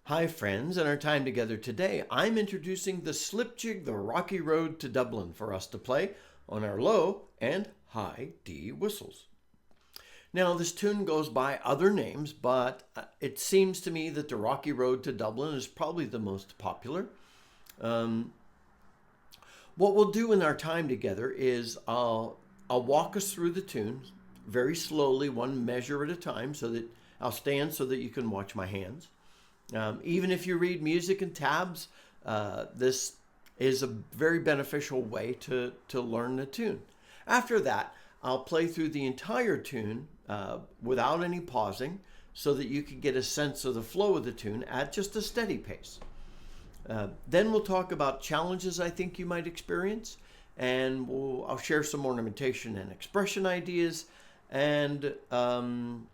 Hi friends, in our time together today, I'm introducing the slip jig, the rocky road to Dublin for us to play on our low and high D whistles. Now this tune goes by other names, but it seems to me that the rocky road to Dublin is probably the most popular. What we'll do in our time together is I'll walk us through the tune very slowly, one measure at a time, so that I'll stand so that you can watch my hands. Even if you read music and tabs, this is a very beneficial way to learn the tune. After that, I'll play through the entire tune without any pausing so that you can get a sense of the flow of the tune at just a steady pace. Then we'll talk about challenges I think you might experience, and I'll share some ornamentation and expression ideas, and then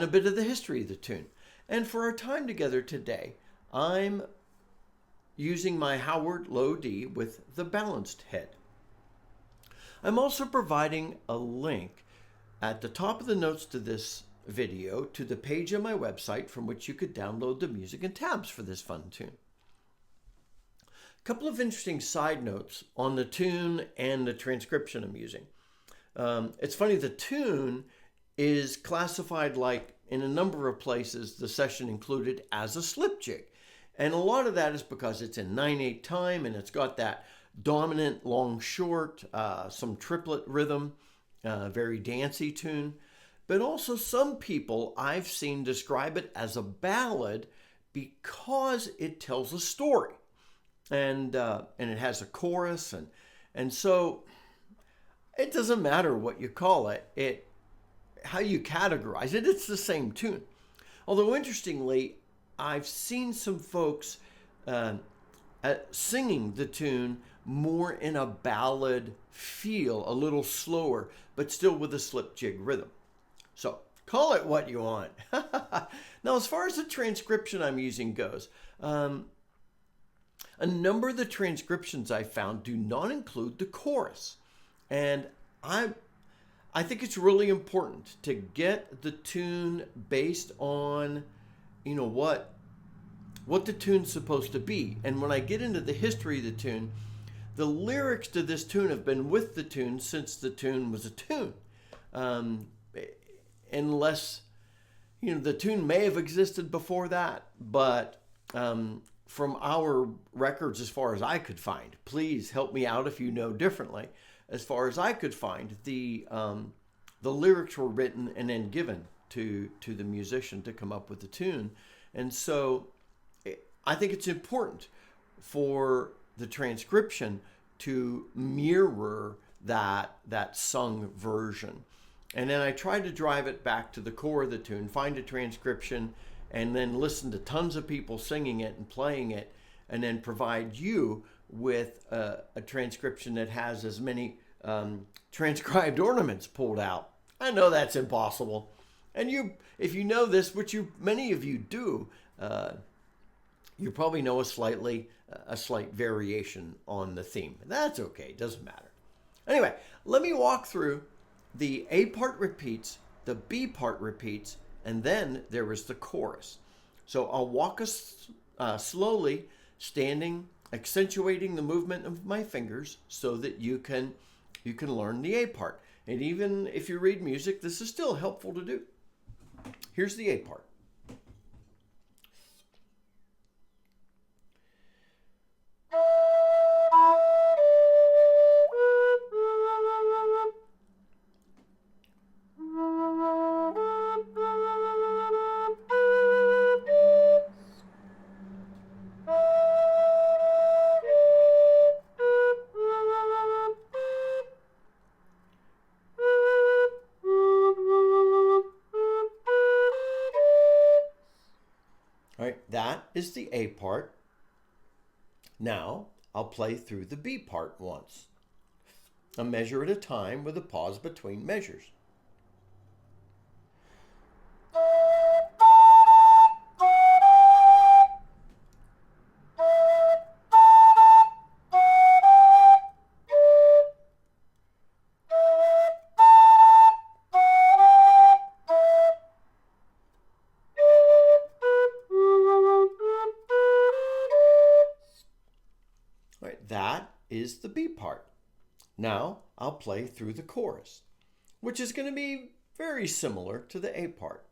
a bit of the history of the tune. And for our time together today, I'm using my Howard Low D with the balanced head. I'm also providing a link at the top of the notes to this video to the page on my website from which you could download the music and tabs for this fun tune. A couple of interesting side notes on the tune and the transcription I'm using. It's funny, the tune is classified like in a number of places, the session included as a slip jig. And a lot of that is because it's in 9/8 time and it's got that dominant long short, some triplet rhythm, very dancey tune. But also some people I've seen describe it as a ballad because it tells a story. And it has a chorus. And so it doesn't matter what you call it. How you categorize it, it's the same tune. Although interestingly, I've seen some folks singing the tune more in a ballad feel, a little slower, but still with a slip jig rhythm. So call it what you want. Now, as far as the transcription I'm using goes, a number of the transcriptions I found do not include the chorus. And I think it's really important to get the tune based on, what the tune's supposed to be. And when I get into the history of the tune, the lyrics to this tune have been with the tune since the tune was a tune. Unless, the tune may have existed before that, but from our records, as far as I could find, please help me out if you know differently. As far as I could find, the lyrics were written and then given to the musician to come up with the tune. And so I think it's important for the transcription to mirror that sung version. And then I tried to drive it back to the core of the tune, find a transcription, and then listen to tons of people singing it and playing it, and then provide you with a transcription that has as many transcribed ornaments pulled out. I know that's impossible. And if you know this, which many of you do, you probably know a slight variation on the theme. That's okay, it doesn't matter. Anyway, let me walk through the A part repeats, the B part repeats, and then there is the chorus. So I'll walk us slowly, standing, accentuating the movement of my fingers so that you can learn the A part. And even if you read music, this is still helpful to do. Here's the A part. All right, that is the A part. Now I'll play through the B part once, a measure at a time with a pause between measures. is the B part. Now I'll play through the chorus, which is going to be very similar to the A part.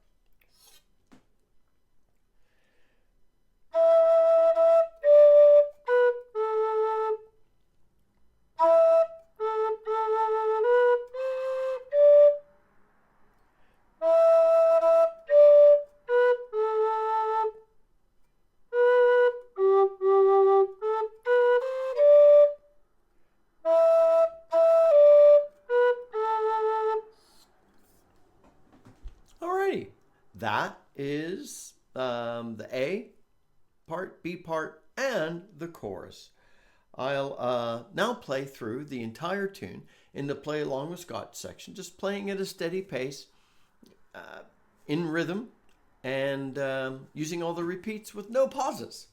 Alrighty, that is the A part, B part, and the chorus. I'll now play through the entire tune in the Play Along with Scott section, just playing at a steady pace, in rhythm, and using all the repeats with no pauses.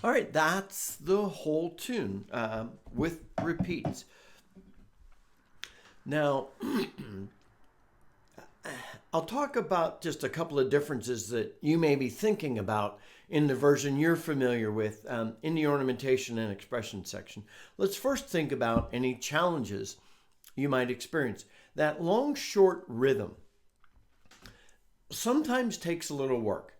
All right, that's the whole tune with repeats. Now, I'll talk about just a couple of differences that you may be thinking about in the version you're familiar with in the Ornamentation and Expression section. Let's first think about any challenges you might experience. That long, short rhythm sometimes takes a little work.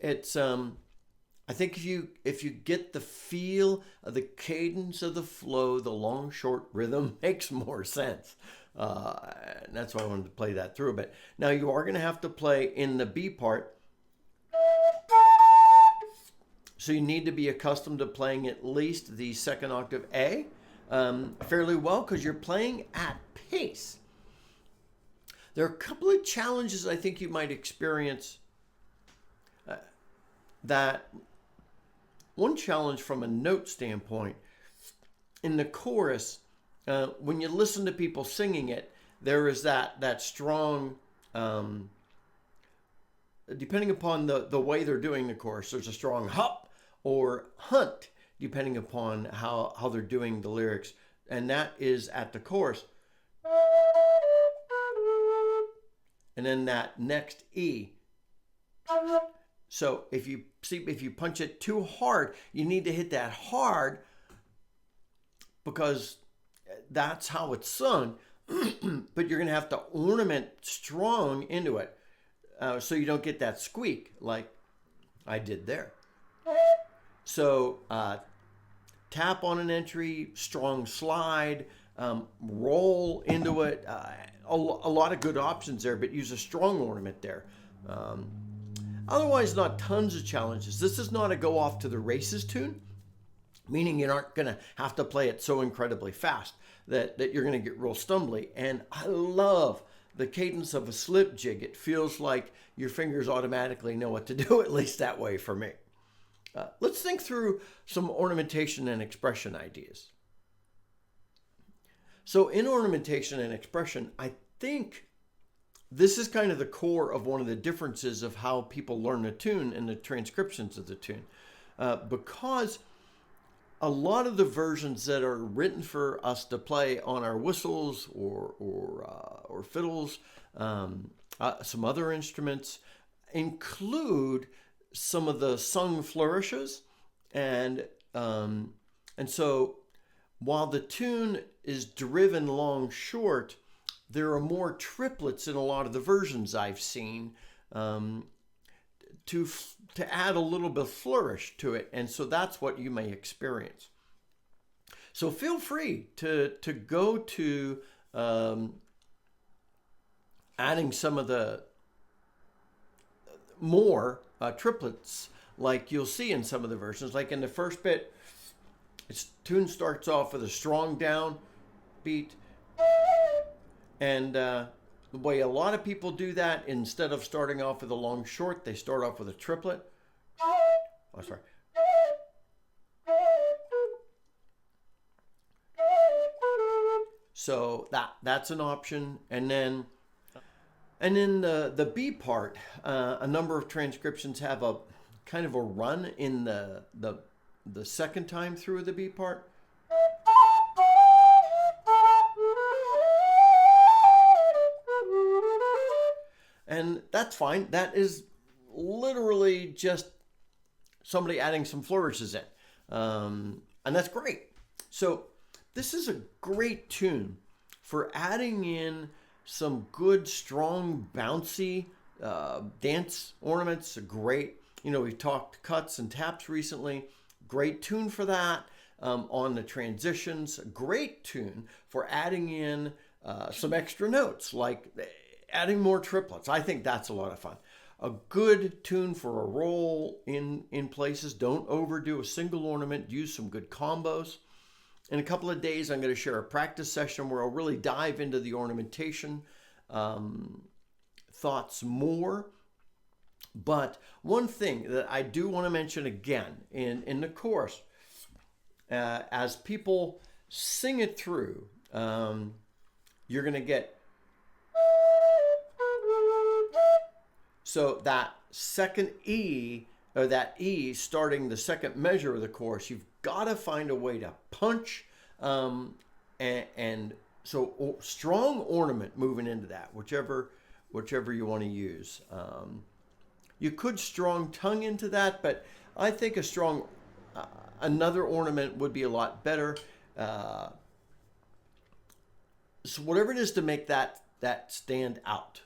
It's I think if you get the feel of the cadence of the flow, the long short rhythm makes more sense. And that's why I wanted to play that through a bit. Now you are going to have to play in the B part. So you need to be accustomed to playing at least the second octave A fairly well, because you're playing at pace. There are a couple of challenges I think you might experience. That one challenge from a note standpoint, in the chorus, when you listen to people singing it, there is that strong, depending upon the way they're doing the chorus, there's a strong hop or hunt, depending upon how they're doing the lyrics. And that is at the chorus. And then that next E. So if you punch it too hard, you need to hit that hard, because that's how it's sung. But you're going to have to ornament strong into it, so you don't get that squeak like I did there. So tap on an entry, strong slide, roll into it. A lot of good options there, but use a strong ornament there. Otherwise, not tons of challenges. This is not a go off to the races tune, meaning you aren't going to have to play it so incredibly fast that you're going to get real stumbly. And I love the cadence of a slip jig. It feels like your fingers automatically know what to do, at least that way for me. Let's think through some ornamentation and expression ideas. So in ornamentation and expression, I think this is kind of the core of one of the differences of how people learn a tune and the transcriptions of the tune. Because a lot of the versions that are written for us to play on our whistles or fiddles, some other instruments, include some of the sung flourishes and And so while the tune is driven long short, there are more triplets in a lot of the versions I've seen, to add a little bit of flourish to it. And so that's what you may experience. So feel free to go to adding some of the more triplets like you'll see in some of the versions. Like in the first bit, its tune starts off with a strong down beat. And the way a lot of people do that, instead of starting off with a long short, they start off with a triplet. Oh, sorry. So that's an option. And then the B part, a number of transcriptions have a kind of a run in the second time through the B part. And that's fine. That is literally just somebody adding some flourishes in. And that's great. So this is a great tune for adding in some good, strong, bouncy dance ornaments. Great. We've talked cuts and taps recently. Great tune for that. On the transitions, great tune for adding in some extra notes, like adding more triplets. I think that's a lot of fun. A good tune for a roll in places. Don't overdo a single ornament. Use some good combos. In a couple of days, I'm going to share a practice session where I'll really dive into the ornamentation thoughts more. But one thing that I do want to mention again in the chorus, as people sing it through, you're going to get... So that second E, or that E starting the second measure of the chorus, you've got to find a way to punch, and so strong ornament moving into that, whichever you want to use. You could strong tongue into that, but I think a strong another ornament would be a lot better. So whatever it is to make that stand out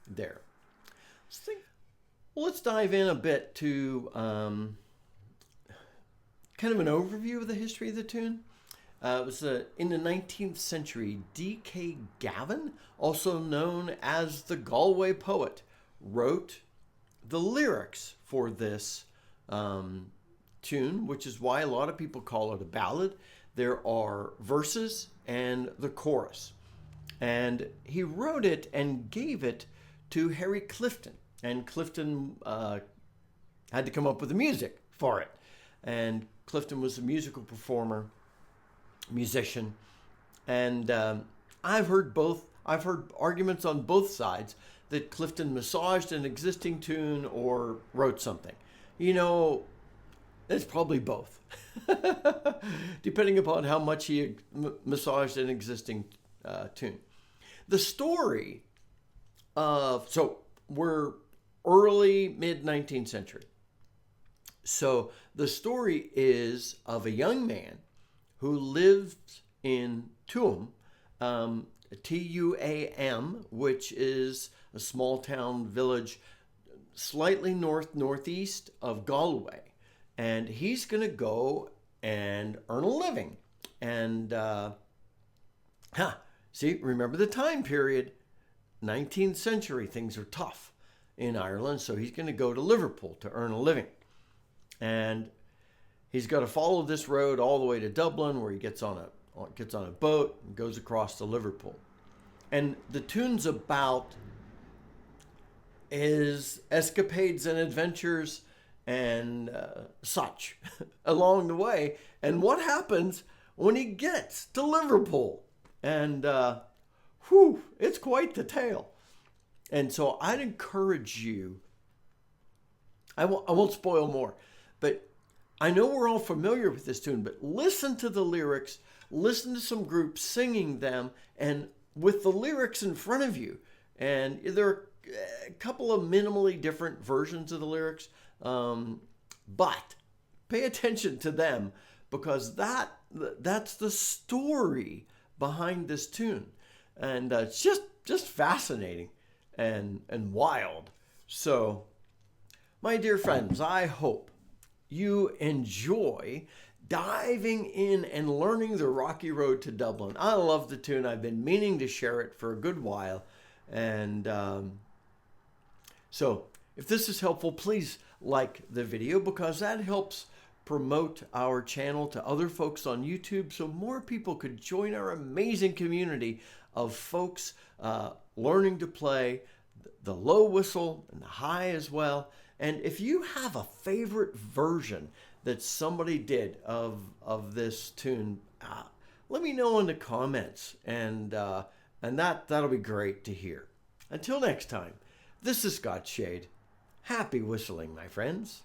there. Let's dive in a bit to kind of an overview of the history of the tune. It was in the 19th century, D.K. Gavin, also known as the Galway poet, wrote the lyrics for this tune, which is why a lot of people call it a ballad. There are verses and the chorus. And he wrote it and gave it to Harry Clifton. And Clifton had to come up with the music for it. And Clifton was a musical performer, musician. And I've heard arguments on both sides that Clifton massaged an existing tune or wrote something. It's probably both, depending upon how much he massaged an existing tune. The story so we're early, mid-19th century. So the story is of a young man who lived in Tuam, Tuam, which is a small town village slightly northeast of Galway. And he's going to go and earn a living. And, remember the time period, 19th century, things are tough in Ireland. So he's going to go to Liverpool to earn a living. And he's got to follow this road all the way to Dublin, where he gets on a boat and goes across to Liverpool. And the tune's about his escapades and adventures and such along the way, and what happens when he gets to Liverpool. And it's quite the tale. And so I'd encourage you, I won't spoil more, but I know we're all familiar with this tune, but listen to the lyrics, listen to some groups singing them, and with the lyrics in front of you. And there are a couple of minimally different versions of the lyrics, but pay attention to them, because that's the story behind this tune. And it's just fascinating and wild. So, my dear friends, I hope you enjoy diving in and learning the Rocky Road to Dublin. I love the tune. I've been meaning to share it for a good while. And so if this is helpful, please like the video, because that helps promote our channel to other folks on YouTube so more people could join our amazing community of folks learning to play the low whistle and the high as well. And if you have a favorite version that somebody did of this tune, let me know in the comments, and that'll be great to hear. Until next time, this is Scott Shade. Happy whistling, my friends.